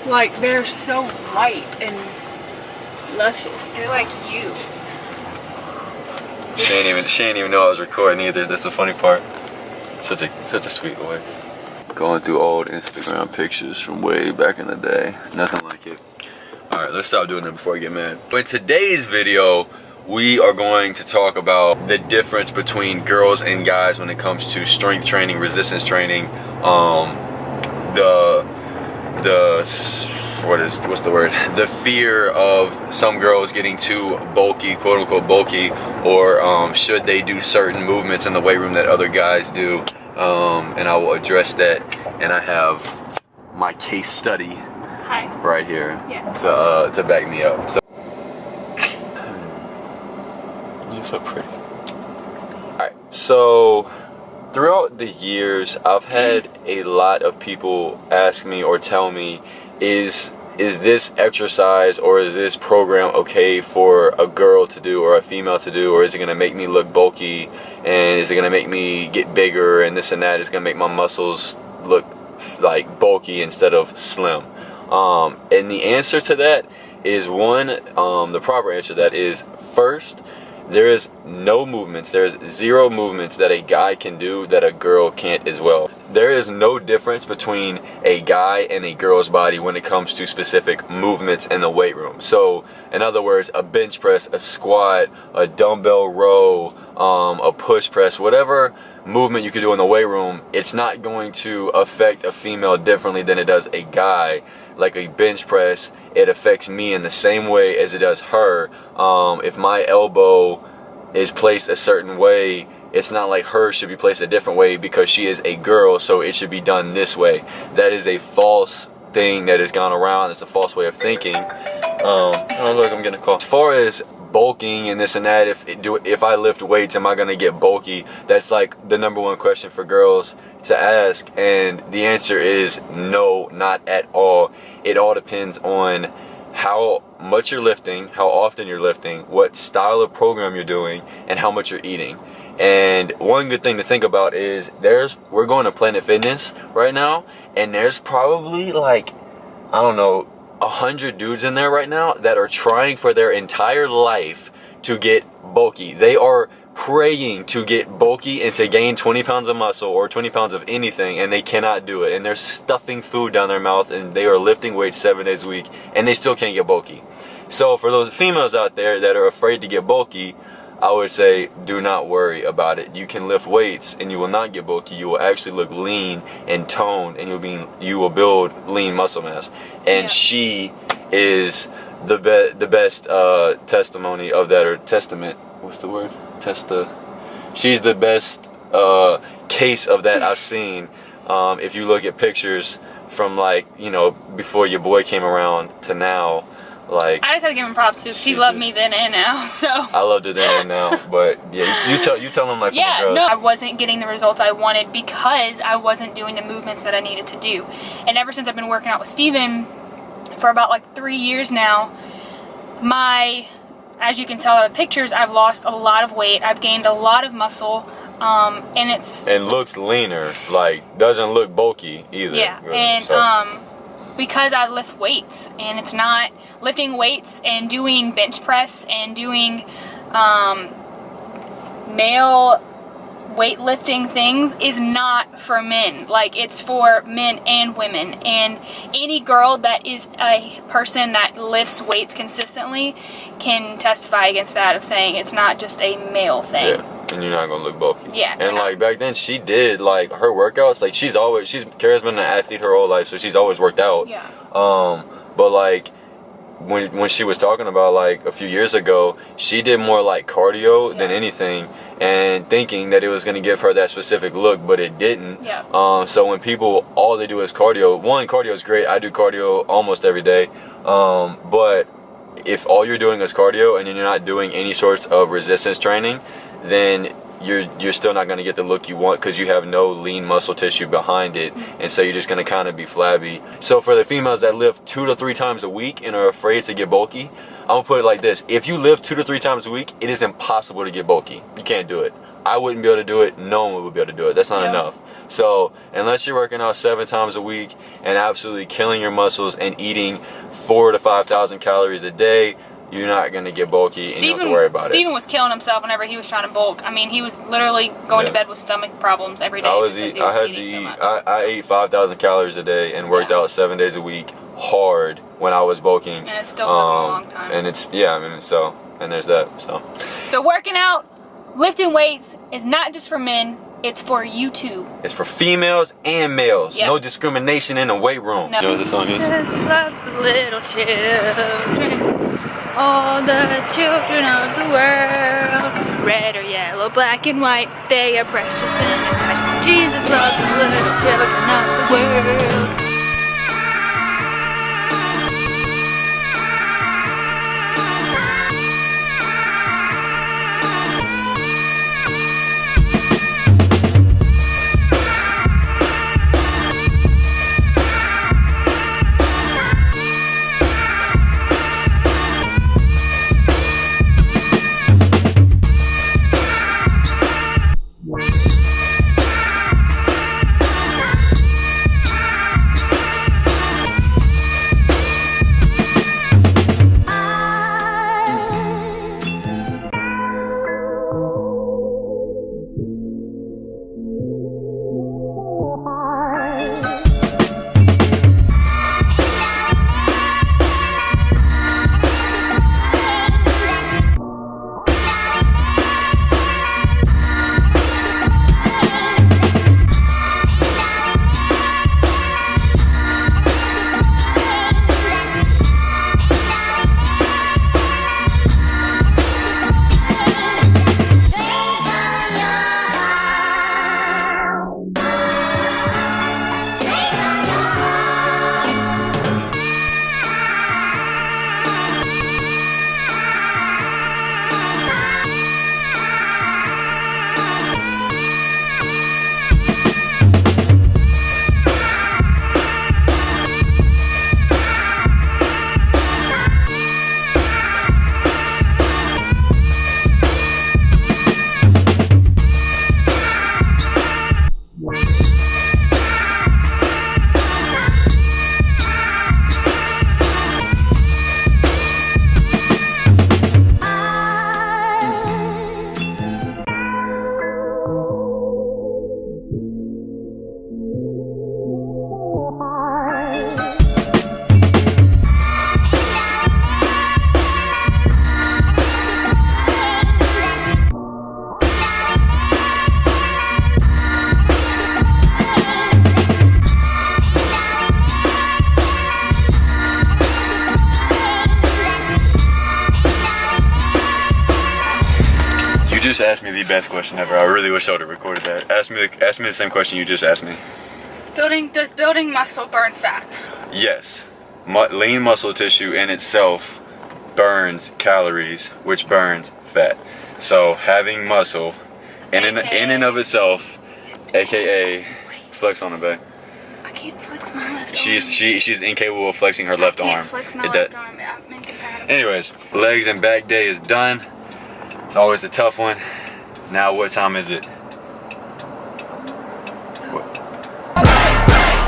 Like, they're so white and luscious. They're like you. She ain't even know I was recording either. That's the funny part. Such a sweet way. Going through old Instagram pictures from way back in the day. Nothing like it. Alright, let's stop doing that before I get mad. But in today's video, we are going to talk about the difference between girls and guys when it comes to strength training, resistance training, the fear of some girls getting too bulky, quote unquote bulky, or should they do certain movements in the weight room that other guys do, and I will address that, and I have my case study right here to back me up. So you're so pretty. Alright, so throughout the years, I've had a lot of people ask me or tell me, is this exercise or is this program okay for a girl to do or a female to do, or is it going to make me look bulky, and is it going to make me get bigger, and this and that, is going to make my muscles look like bulky instead of slim? And the answer to that is the proper answer to that is, first, there is no movements, there's zero movements that a guy can do that a girl can't as well. There is no difference between a guy and a girl's body when it comes to specific movements in the weight room. So, in other words, a bench press, a squat, a dumbbell row, a push press, whatever movement you could do in the weight room, it's not going to affect a female differently than it does a guy. Like a bench press, it affects me in the same way as it does her. If my elbow is placed a certain way, it's not like hers should be placed a different way because she is a girl, so it should be done this way. That is a false thing that has gone around. It's a false way of thinking. Oh look, I'm getting a call. As far as bulking and this and that, if I lift weights, am I gonna get bulky? That's like the #1 question for girls to ask, and the answer is no, not at all. It all depends on how much you're lifting, how often you're lifting, what style of program you're doing, and how much you're eating. And one good thing to think about is we're going to Planet Fitness right now, and there's probably like, I don't know, 100 dudes in there right now that are trying for their entire life to get bulky. They are praying to get bulky and to gain 20 pounds of muscle or 20 pounds of anything, and they cannot do it. And they're stuffing food down their mouth, and they are lifting weights 7 days a week, and they still can't get bulky. So for those females out there that are afraid to get bulky, I would say do not worry about it. You can lift weights and you will not get bulky. You will actually look lean and toned, and you will build lean muscle mass. And she is the best testimony of that, or testament. What's the word? She's the best case of that I've seen. If you look at pictures from, like, you know, before your boy came around to now. Like, I just had to give him props too. She loved me then and now, so I loved her then and now. But yeah, you tell him, like, no, I wasn't getting the results I wanted because I wasn't doing the movements that I needed to do. And ever since I've been working out with Steven for about like 3 years now, as you can tell in the pictures, I've lost a lot of weight. I've gained a lot of muscle, and looks leaner. Like, doesn't look bulky either. Yeah, really. And because I lift weights, and it's not lifting weights and doing bench press and doing male weightlifting things is not for men. Like, it's for men and women, and any girl that is a person that lifts weights consistently can testify against that, of saying it's not just a male thing. Yeah. And you're not gonna look bulky. Yeah. And like back then, she did, like, her workouts. Like, Kara's been an athlete her whole life, so she's always worked out. Yeah. But like when she was talking about, like, a few years ago, she did more like cardio than anything, and thinking that it was gonna give her that specific look, but it didn't. Yeah. So when people, all they do is cardio. Cardio is great. I do cardio almost every day. But if all you're doing is cardio and you're not doing any sorts of resistance training, then you're still not going to get the look you want, because you have no lean muscle tissue behind it, and so you're just going to kind of be flabby. So for the females that lift 2 to 3 times a week and are afraid to get bulky, I'm gonna put it like this: if you lift 2 to 3 times a week, it is impossible to get bulky. You can't do it. I wouldn't be able to do it. No one would be able to do it. That's not Yep. enough. So unless you're working out 7 times a week and absolutely killing your muscles and eating 4,000 to 5,000 calories a day, you're not gonna get bulky, and you don't have to worry about Steven was killing himself whenever he was trying to bulk. I mean, he was literally going to bed with stomach problems every day. I ate 5,000 calories a day and worked out 7 days a week hard when I was bulking. And it still took a long time. And and there's that. So working out, lifting weights is not just for men. It's for you too. It's for females and males. Yep. No discrimination in the weight room. No. You know what this song is? Jesus loves the little children, all the children of the world. Red or yellow, black and white, they are precious in His sight. Jesus loves the little children of the world. just asked me the best question ever. I really wish I would have recorded that. Ask me the same question you just asked me. Does building muscle burn fat? Yes. Lean muscle tissue in itself burns calories, which burns fat. So having muscle in and of itself, aka flex on the back. I can't flex my left arm. She's incapable of flexing her left arm. I can't flex my left arm. I'm incompatible. Anyways, legs and back day is done. It's always a tough one. Now what time is it?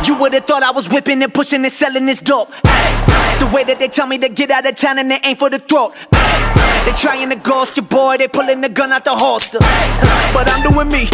You would've thought I was whipping and pushing and selling this dope. The way that they tell me to get out of town and they aim for the throat. They trying to ghost your boy, they pulling the gun out the holster. But I'm doing me,